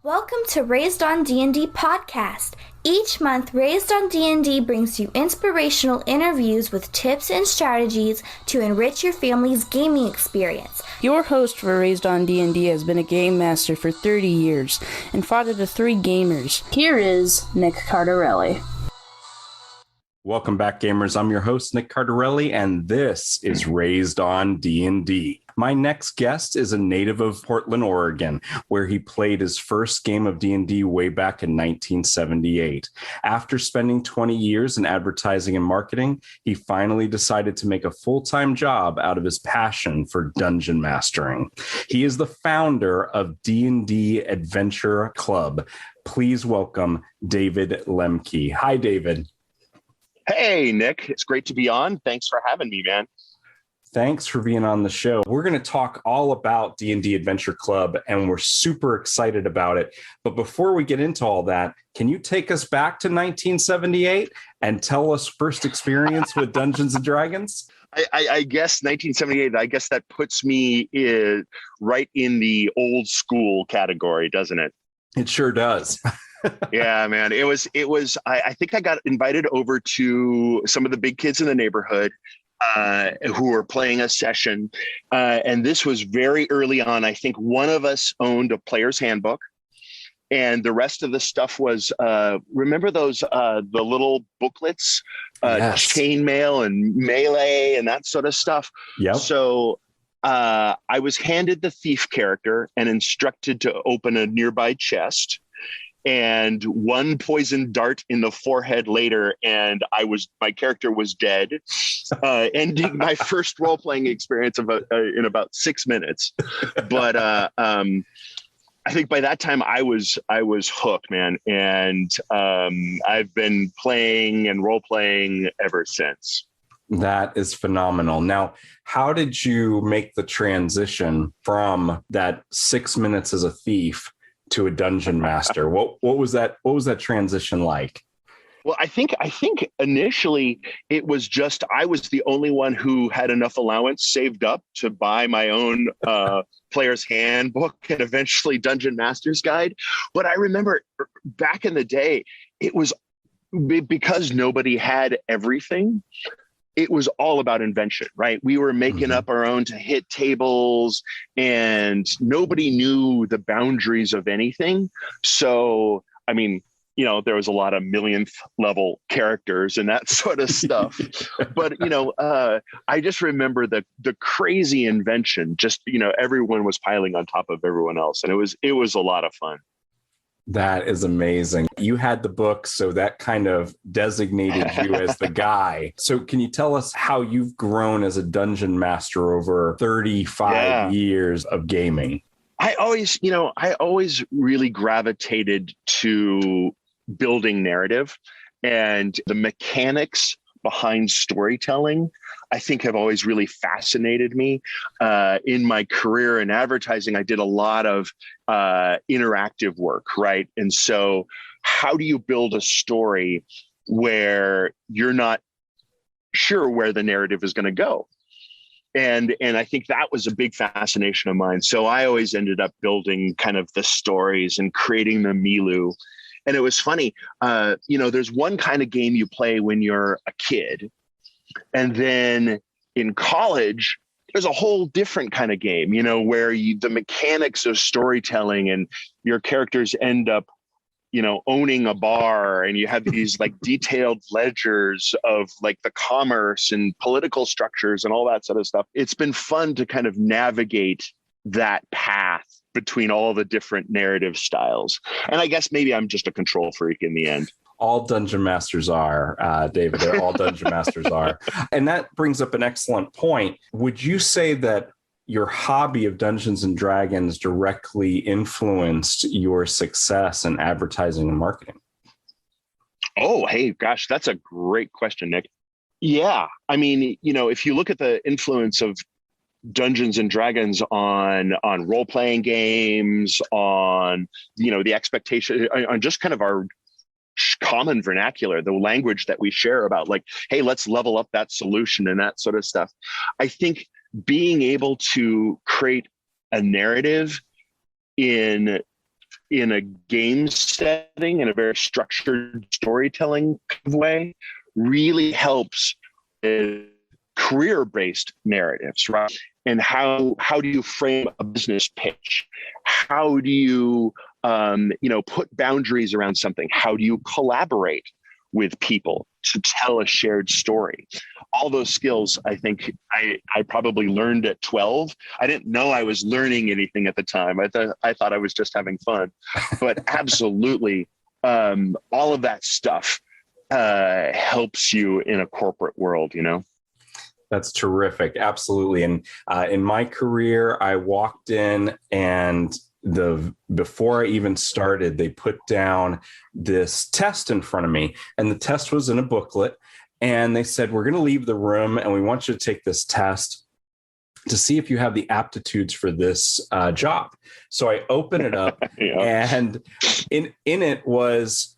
Welcome to Raised on D&D podcast. Each month, Raised on D&D brings you inspirational interviews with tips and strategies to enrich your family's gaming experience. Your host for Raised on D&D has been a game master for 30 years and father to 3 gamers. Here is Nick Cardarelli. Welcome back, gamers. I'm your host, Nick Cardarelli, and this is Raised on D&D. My next guest is a native of Portland, Oregon, where he played his first game of D&D way back in 1978. After spending 20 years in advertising and marketing, he finally decided to make a full-time job out of his passion for dungeon mastering. He is the founder of D.N.D. Adventure Club. Please welcome David Lemke. Hi, David. Hey, Nick. It's great to be on. Thanks for having me, man. Thanks for being on the show. We're going to talk all about D&D Adventure Club, and we're super excited about it. But before we get into all that, can you take us back to 1978 and tell us first experience with Dungeons & Dragons? I guess 1978, I guess that puts me right in the old school category, doesn't it? It sure does. Yeah, man. It was. I think I got invited over to some of the big kids in the neighborhood who were playing a session. And this was very early on. I think one of us owned a player's handbook, and the rest of the stuff was, remember those, the little booklets, Yes. Chainmail and Melee and that sort of stuff. Yep. So I was handed the thief character and instructed to open a nearby chest. And one poisoned dart in the forehead later, and my character was dead, ending my first role-playing experience in about 6 minutes. But I think by that time I was hooked, man, and I've been playing and role-playing ever since. That is phenomenal. Now, how did you make the transition from that 6 minutes as a thief to a dungeon master? What was that transition like? Well, I think initially it was just I was the only one who had enough allowance saved up to buy my own player's handbook and eventually Dungeon Master's Guide. But I remember back in the day, it was because nobody had everything. It was all about invention, right? We were making up our own to hit tables, and nobody knew the boundaries of anything. So, I mean, there was a lot of millionth level characters and that sort of stuff. But, I just remember the crazy invention, just, everyone was piling on top of everyone else. And it was a lot of fun. That is amazing. You had the book, so that kind of designated you as the guy. So can you tell us how you've grown as a dungeon master over 35 years of gaming? I always really gravitated to building narrative, and the mechanics behind storytelling, I think, have always really fascinated me. In my career in advertising, I did a lot of interactive work, right? And so how do you build a story where you're not sure where the narrative is going to go? And I think that was a big fascination of mine. So I always ended up building kind of the stories and creating the milieu. And it was funny, there's one kind of game you play when you're a kid. And then in college, there's a whole different kind of game, where the mechanics of storytelling and your characters end up, owning a bar, and you have these like detailed ledgers of like the commerce and political structures and all that sort of stuff. It's been fun to kind of navigate that path between all the different narrative styles. And I guess maybe I'm just a control freak in the end. All dungeon masters are, David. They're all dungeon masters are. And that brings up an excellent point. Would you say that your hobby of Dungeons and Dragons directly influenced your success in advertising and marketing? Oh, hey, gosh, that's a great question, Nick. Yeah. I mean, if you look at the influence of Dungeons and Dragons on role-playing games, on, the expectation, on just kind of our common vernacular, the language that we share about like, hey, let's level up that solution and that sort of stuff. I think being able to create a narrative in in a game setting, in a very structured storytelling way, really helps with career-based narratives, right? And how do you frame a business pitch? How do you put boundaries around something? How do you collaborate with people to tell a shared story? All those skills, I think I probably learned at 12. I didn't know I was learning anything at the time. I thought I was just having fun, but absolutely, all of that stuff helps you in a corporate world, you know? That's terrific. Absolutely. And in my career, I walked in, and before I even started, they put down this test in front of me, and the test was in a booklet. And they said, we're going to leave the room, and we want you to take this test to see if you have the aptitudes for this job. So I open it up, and in it was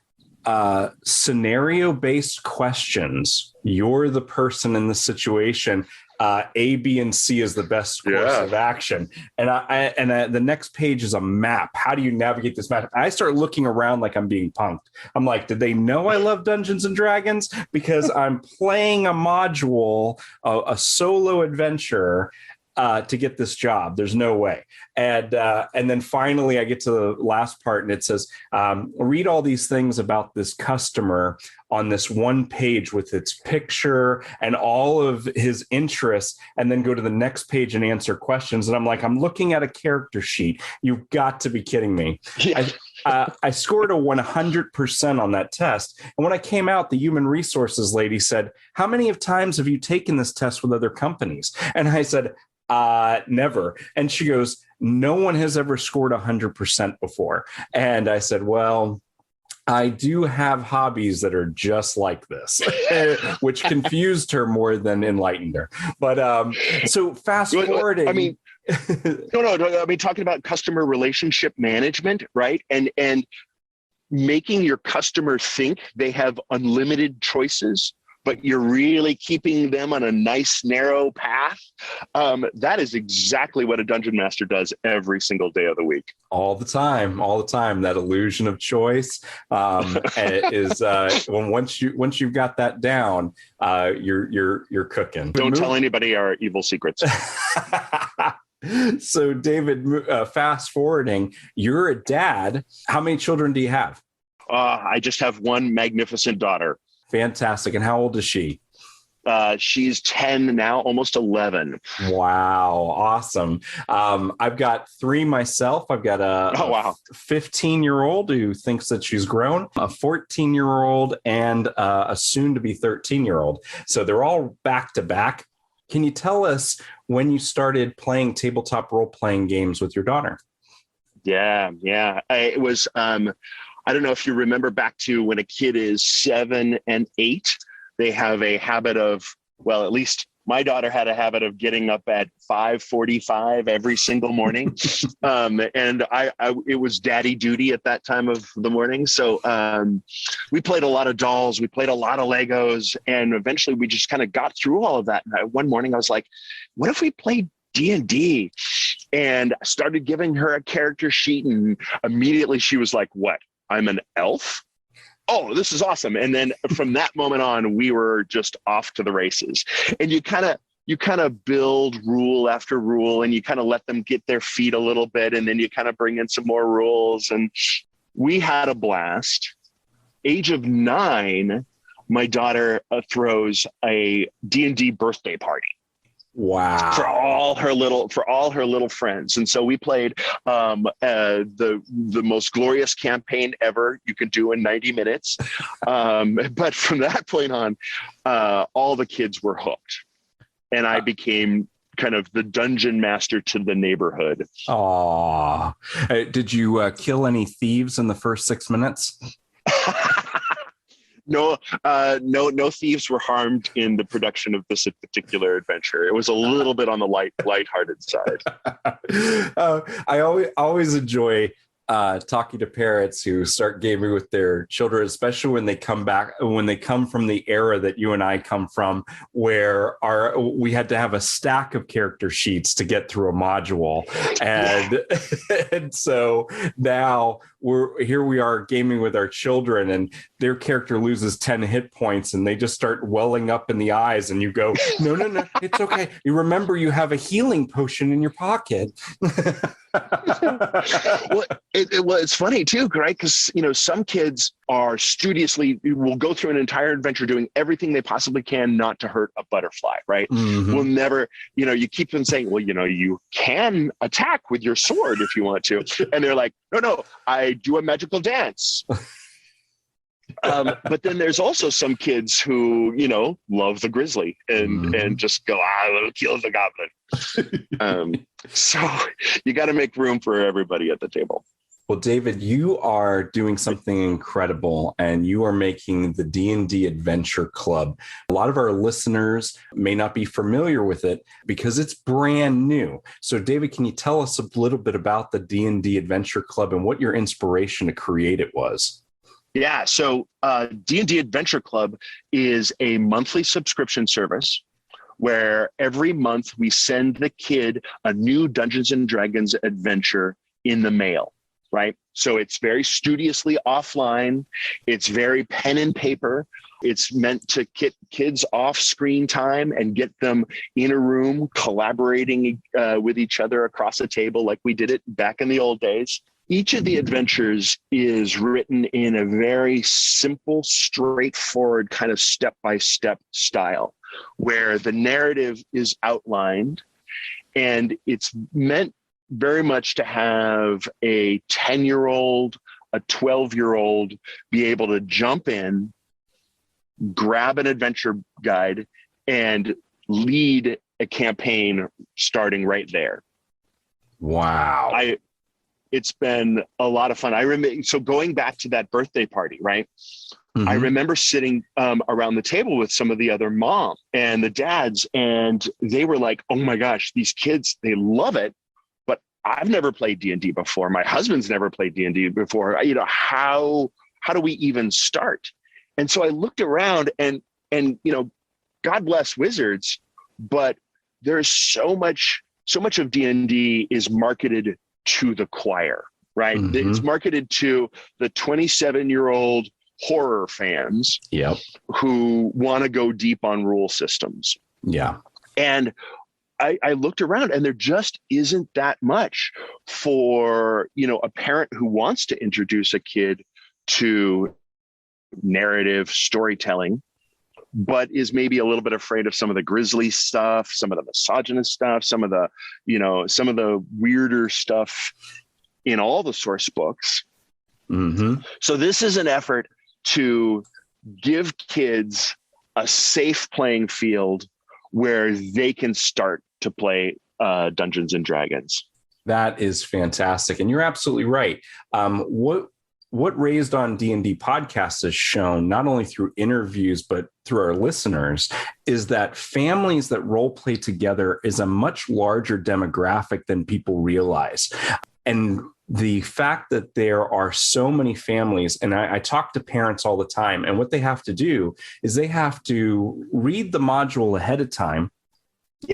scenario-based questions. You're the person in the situation. A, B, and C is the best course of action. And the next page is a map. How do you navigate this map? I start looking around like I'm being punked. I'm like, did they know I love Dungeons and Dragons? Because I'm playing a module, a solo adventure, to get this job. There's no way. And then finally I get to the last part, and it says, read all these things about this customer on this one page with its picture and all of his interests, and then go to the next page and answer questions. And I'm like, I'm looking at a character sheet. You've got to be kidding me. Yeah. I scored a 100% on that test. And when I came out, the human resources lady said, how many times have you taken this test with other companies? And I said, never. And she goes, no one has ever scored 100% before. And I said, well, I do have hobbies that are just like this, which confused her more than enlightened her. But so fast forwarding. I mean, no. I mean, talking about customer relationship management, right? And making your customer think they have unlimited choices, but you're really keeping them on a nice, narrow path. That is exactly what a dungeon master does every single day of the week. All the time. That illusion of choice is once you've got that down, you're cooking. Don't tell anybody our evil secrets. So, David, fast forwarding, you're a dad. How many children do you have? I just have one magnificent daughter. Fantastic. And how old is she? She's 10 now, almost 11. Wow. Awesome. I've got 3 myself. I've got a 15-year-old who thinks that she's grown, a 14-year-old, and a soon-to-be 13-year-old. So they're all back to back. Can you tell us when you started playing tabletop role-playing games with your daughter? Yeah. It was... I don't know if you remember back to when a kid is 7 and 8, they have a habit of, well, at least my daughter had a habit of getting up at 5:45 every single morning. And it was daddy duty at that time of the morning. So we played a lot of dolls, we played a lot of Legos, and eventually we just kind of got through all of that. And one morning I was like, what if we played D&D? And I started giving her a character sheet, and immediately she was like, what? I'm an elf? Oh, this is awesome. And then from that moment on, we were just off to the races. And you kind of build rule after rule, and you kind of let them get their feet a little bit. And then you kind of bring in some more rules. And we had a blast. Age of 9, my daughter throws a D&D birthday party. Wow. For all her little friends. And so we played the most glorious campaign ever you can do in 90 minutes. But from that point on, all the kids were hooked. And I became kind of the dungeon master to the neighborhood. Aw. Did you kill any thieves in the first 6 minutes? No thieves were harmed in the production of this particular adventure. It was a little bit on the lighthearted side. I always enjoy talking to parents who start gaming with their children, especially when they come from the era that you and I come from, where we had to have a stack of character sheets to get through a module. And, and so now we are gaming with our children, and their character loses 10 hit points and they just start welling up in the eyes, and you go, no, it's okay. You remember you have a healing potion in your pocket. It's funny too, right? Because some kids are will go through an entire adventure doing everything they possibly can not to hurt a butterfly, right? Mm-hmm. Will never, you keep them saying, well, you can attack with your sword if you want to, and they're like, no, I do a magical dance. But then there's also some kids who, love the grizzly and just go, we'll kill the goblin. So you got to make room for everybody at the table. Well, David, you are doing something incredible, and you are making the DnD Adventure Club. A lot of our listeners may not be familiar with it because it's brand new. So, David, can you tell us a little bit about the DnD Adventure Club and what your inspiration to create it was? Yeah, so DnD Adventure Club is a monthly subscription service where every month we send the kid a new Dungeons and Dragons adventure in the mail, right? So it's very studiously offline. It's very pen and paper. It's meant to get kids off screen time and get them in a room collaborating with each other across a table like we did it back in the old days. Each of the adventures is written in a very simple, straightforward kind of step-by-step style where the narrative is outlined, and it's meant very much to have a 10-year-old, a 12-year-old be able to jump in, grab an adventure guide, and lead a campaign starting right there. Wow. It's been a lot of fun. I remember, so going back to that birthday party, right? Mm-hmm. I remember sitting around the table with some of the other moms and the dads, and they were like, oh my gosh, these kids, they love it, but I've never played D&D before. My husband's never played D&D before. How do we even start? And so I looked around and God bless Wizards, but there's so much of D&D is marketed to the choir, right? Mm-hmm. It's marketed to the 27-year-old horror fans who want to go deep on rule systems. Yeah. And I looked around, and there just isn't that much for, a parent who wants to introduce a kid to narrative storytelling, but is maybe a little bit afraid of some of the grisly stuff, some of the misogynist stuff, some of the weirder stuff in all the source books. Mm-hmm. So this is an effort to give kids a safe playing field where they can start to play Dungeons and Dragons. That is fantastic. And you're absolutely right. What Raised on D&D podcast has shown, not only through interviews, but through our listeners, is that families that role play together is a much larger demographic than people realize. And the fact that there are so many families, and I talk to parents all the time, and what they have to do is they have to read the module ahead of time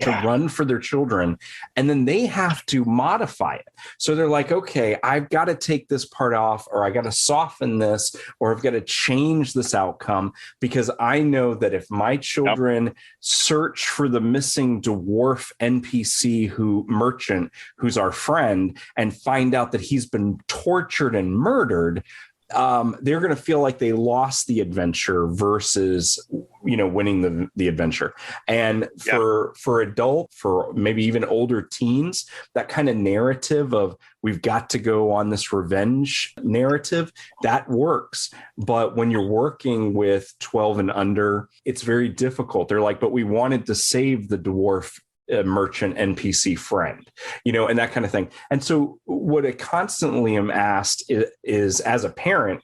to run for their children, and then they have to modify it. So they're like, okay, I've got to take this part off, or I got to soften this, or I've got to change this outcome, because I know that if my children search for the missing dwarf NPC merchant who's our friend and find out that he's been tortured and murdered, they're going to feel like they lost the adventure versus, winning the adventure. And for adult, for maybe even older teens, that kind of narrative of we've got to go on this revenge narrative, that works. But when you're working with 12 and under, it's very difficult. They're like, but we wanted to save the dwarf merchant NPC friend, and that kind of thing. And so what I constantly am asked is, as a parent,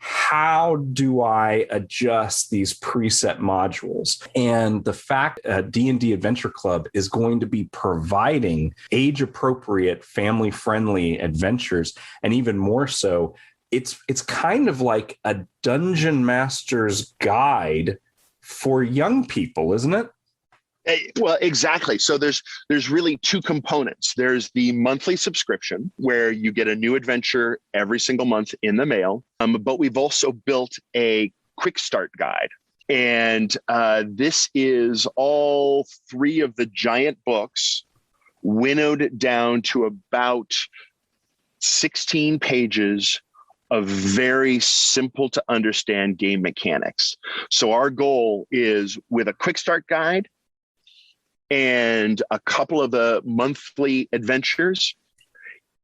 how do I adjust these preset modules? And the fact D&D Adventure Club is going to be providing age-appropriate, family-friendly adventures, and even more so, it's kind of like a dungeon master's guide for young people, isn't it? Well, exactly. So there's really two components. There's the monthly subscription where you get a new adventure every single month in the mail. But we've also built a quick start guide. And this is all 3 of the giant books winnowed down to about 16 pages of very simple to understand game mechanics. So our goal is, with a quick start guide and a couple of the monthly adventures,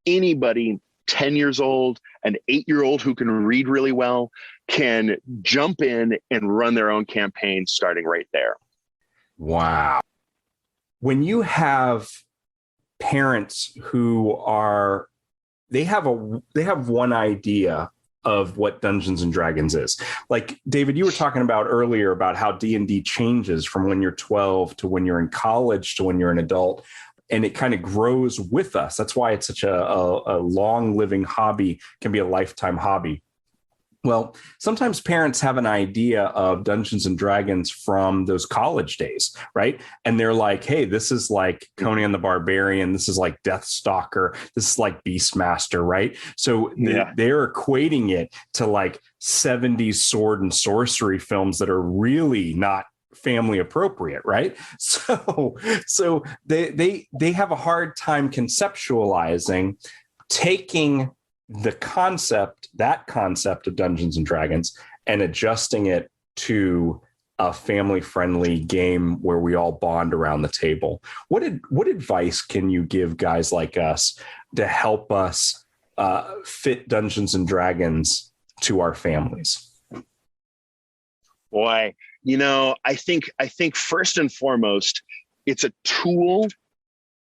anybody 10 years old, an 8-year-old who can read really well, can jump in and run their own campaign starting right there. Wow. When you have parents who are, they have one idea of what Dungeons and Dragons is. Like, David, you were talking about earlier about how D&D changes from when you're 12 to when you're in college to when you're an adult, and it kind of grows with us. That's why it's such a long living hobby, can be a lifetime hobby. Well, sometimes parents have an idea of Dungeons and Dragons from those college days, right? And they're like, hey, this is like Conan the Barbarian. This is like Deathstalker. This is like Beastmaster, right? So they're equating it to like 70s sword and sorcery films that are really not family appropriate, right? So they have a hard time conceptualizing taking that concept of Dungeons and Dragons and adjusting it to a family-friendly game where we all bond around the table. What advice can you give guys like us to help us fit Dungeons and Dragons to our families? Boy, I think first and foremost, it's a tool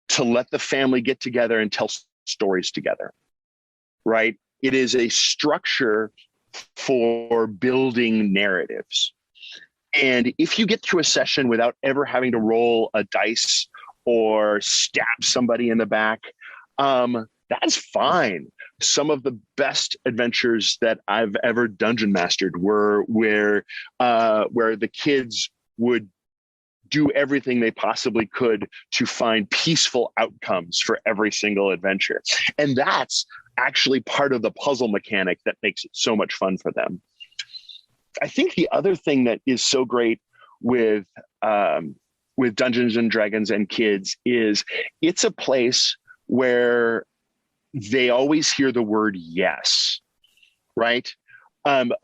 to let the family get together and tell stories together. Right? It is a structure for building narratives. And if you get through a session without ever having to roll a dice or stab somebody in the back, that's fine. Some of the best adventures that I've ever dungeon mastered were where the kids would do everything they possibly could to find peaceful outcomes for every single adventure. And that's actually part of the puzzle mechanic that makes it so much fun for them. I think the other thing that is so great with Dungeons and Dragons and kids is it's a place where they always hear the word yes, right?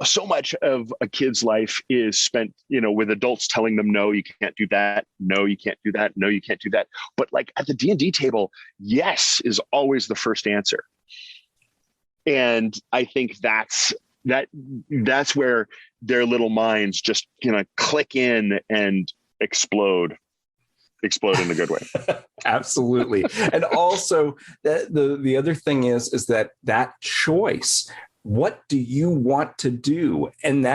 So much of a kid's life is spent, with adults telling them, no, you can't do that. No, you can't do that. No, you can't do that. But like at the D&D table, yes is always the first answer. And I think that's where their little minds just click in and explode in a good way. Absolutely. And also the other thing is that choice. What do you want to do? And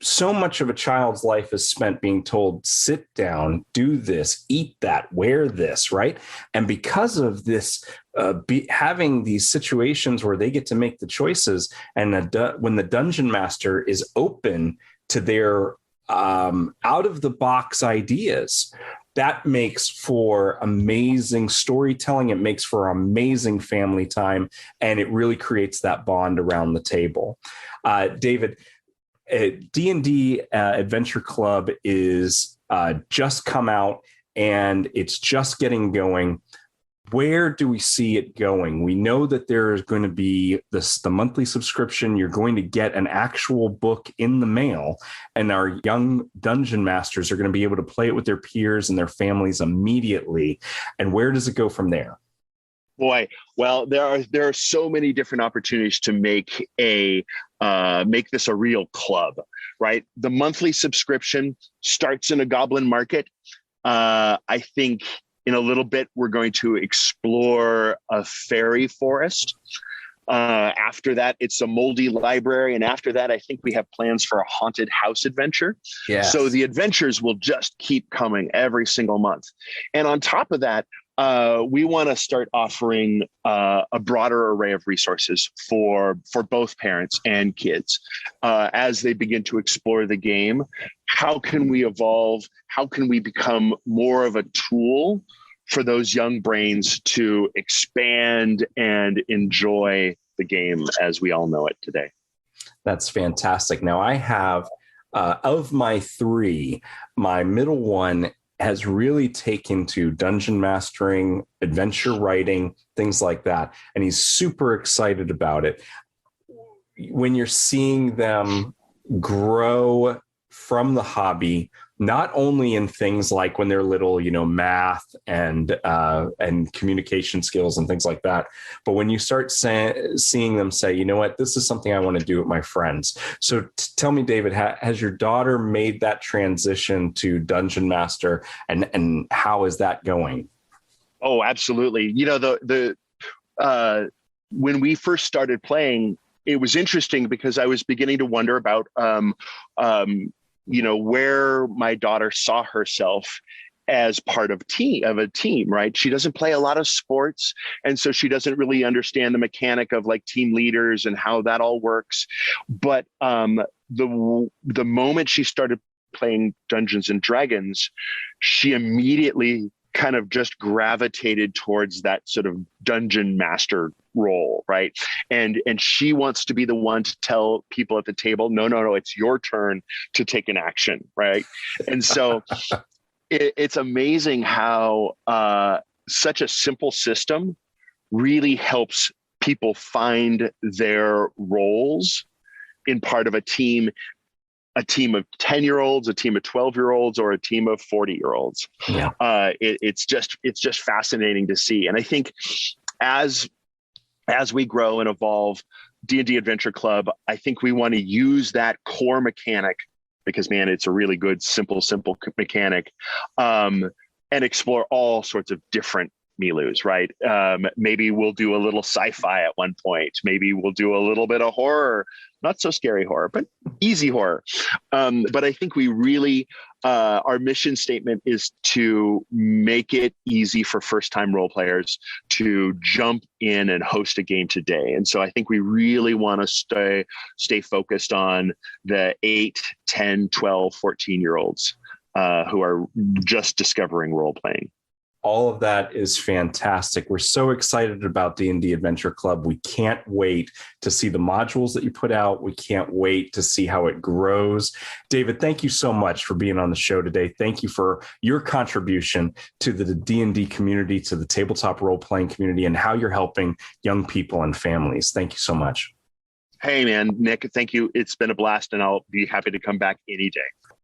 so much of a child's life is spent being told, sit down, do this, eat that, wear this, right? And because of this, having these situations where they get to make the choices, and when the dungeon master is open to their out of the box ideas, that makes for amazing storytelling. It makes for amazing family time, and it really creates that bond around the table. David, D&D Adventure Club is just come out, and it's just getting going. Where do we see it going? We know that there is going to be the monthly subscription. You're going to get an actual book in the mail, and our young dungeon masters are going to be able to play it with their peers and their families immediately. And where does it go from there? Boy, well, there are so many different opportunities to make this a real club, right? The monthly subscription starts in a goblin market. I think in a little bit, we're going to explore a fairy forest. After that, it's a moldy library. And after that, I think we have plans for a haunted house adventure. Yes. So the adventures will just keep coming every single month. And on top of that, we want to start offering a broader array of resources for both parents and kids as they begin to explore the game. How can we evolve? How can we become more of a tool for those young brains to expand and enjoy the game as we all know it today? That's fantastic. Now, I have, of my three, my middle one has really taken to dungeon mastering, adventure writing, things like that. And he's super excited about it. When you're seeing them grow from the hobby, not only in things like when they're little, math and communication skills and things like that, but when you start seeing them say, you know what, this is something I want to do with my friends. So tell me, David, has your daughter made that transition to Dungeon Master, and how is that going? Oh, absolutely. When we first started playing, it was interesting because I was beginning to wonder about where my daughter saw herself as part of a team, right? She doesn't play a lot of sports. And so she doesn't really understand the mechanic of like team leaders and how that all works. But the moment she started playing Dungeons and Dragons, she immediately kind of just gravitated towards that sort of dungeon master role, right? And she wants to be the one to tell people at the table, no, it's your turn to take an action, right? And so it's amazing how such a simple system really helps people find their roles in part of a team of 10-year-olds, a team of 12-year-olds, or a team of 40-year-olds. Yeah. It's just fascinating to see. And I think as we grow and evolve D&D Adventure Club, I think we want to use that core mechanic because, man, it's a really good, simple mechanic, and explore all sorts of different milieus, right? Maybe we'll do a little sci-fi at one point. Maybe we'll do a little bit of horror, not so scary horror, but easy horror. But I think we really, our mission statement is to make it easy for first-time role players to jump in and host a game today. And so I think we really want to stay focused on the 8, 10, 12, 14-year-olds who are just discovering role-playing. All of that is fantastic. We're so excited about D&D Adventure Club. We can't wait to see the modules that you put out. We can't wait to see how it grows. David, thank you so much for being on the show today. Thank you for your contribution to the D&D community, to the tabletop role-playing community, and how you're helping young people and families. Thank you so much. Hey, man, Nick, thank you. It's been a blast, and I'll be happy to come back any day.